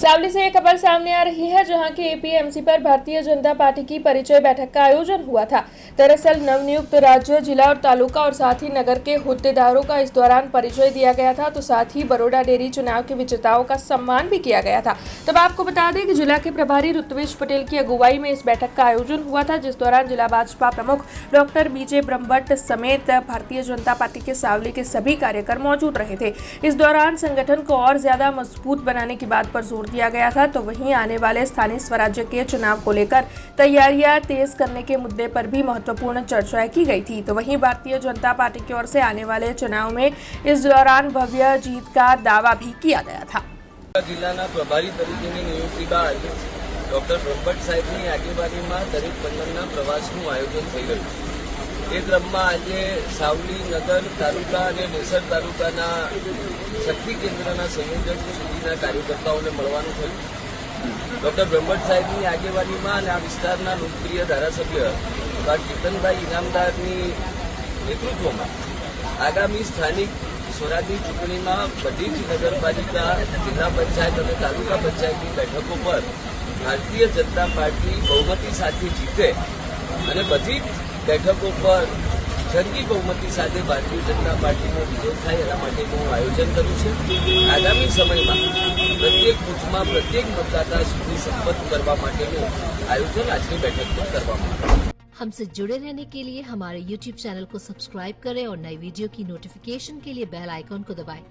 सावली से एक खबर सामने आ रही है, जहां की एपीएमसी पर भारतीय जनता पार्टी की परिचय बैठक का आयोजन हुआ था। दरअसल नवनियुक्त राज्य, जिला और तालुका और साथ ही नगर के होद्देदारों का इस दौरान परिचय दिया गया था, तो साथ ही बरोड़ा डेयरी चुनाव के विजेताओं का सम्मान भी किया गया था। तब आपको बता दें कि जिला के प्रभारी ऋत्विज पटेल की अगुवाई में इस बैठक का आयोजन हुआ था, जिस दौरान जिला भाजपा प्रमुख डॉक्टर बीजे ब्रह्मभट्ट समेत भारतीय जनता पार्टी के सावली के सभी कार्यकर मौजूद रहे थे। इस दौरान संगठन को और ज्यादा मजबूत बनाने की बात पर जोर दिया गया था, तो वहीं आने वाले स्थानीय स्वराज्य के चुनाव को लेकर तैयारियां तेज करने के मुद्दे पर भी महत्वपूर्ण चर्चा की गई थी। तो वहीं भारतीय जनता पार्टी की ओर से आने वाले चुनाव में इस दौरान भव्य जीत का दावा भी किया गया था। जिल्लाना प्रभारी तरीकेની નિયુક્તિ બાદ ડોક્ટર બ્રહ્મભટ્ટ સાહેબની આગેવાનીમાં દરેક મંડળના પ્રવાસનું આયોજન થઈ રહ્યું છે। એ ક્રમમાં આજે સાવલી નગર તાલુકા અને નેસર તાલુકાના શક્તિ કેન્દ્રના સંયોજક સુધીના કાર્યકર્તાઓને મળવાનું થયું। ડોક્ટર બ્રહ્મભટ્ટ સાહેબની આગેવાનીમાં અને આ વિસ્તારના લોકપ્રિય ધારાસભ્ય કેતનભાઈ ઇનામદારની નેતૃત્વમાં આગામી સ્થાનિક स्वराजनी चूंटणीमां बधी ज नगरपालिका, जिला पंचायत और तालुका पंचायत की बैठकों पर भारतीय जनता पार्टी बहुमती साथे जीते और बधी बैठकों पर जंगी बहुमती साथे भारतीय जनता पार्टी में विजय थाय एना माटेनुं आयोजन कर्युं छे। आगामी समय में प्रत्येक बूथ में प्रत्येक मतदाता सुधी संपर्क करवा माटेनुं आयोजन आजनी बैठक पर करवामां આવ્યું। हमसे जुड़े रहने के लिए हमारे YouTube चैनल को सब्सक्राइब करें और नई वीडियो की नोटिफिकेशन के लिए बेल आइकॉन को दबाएं।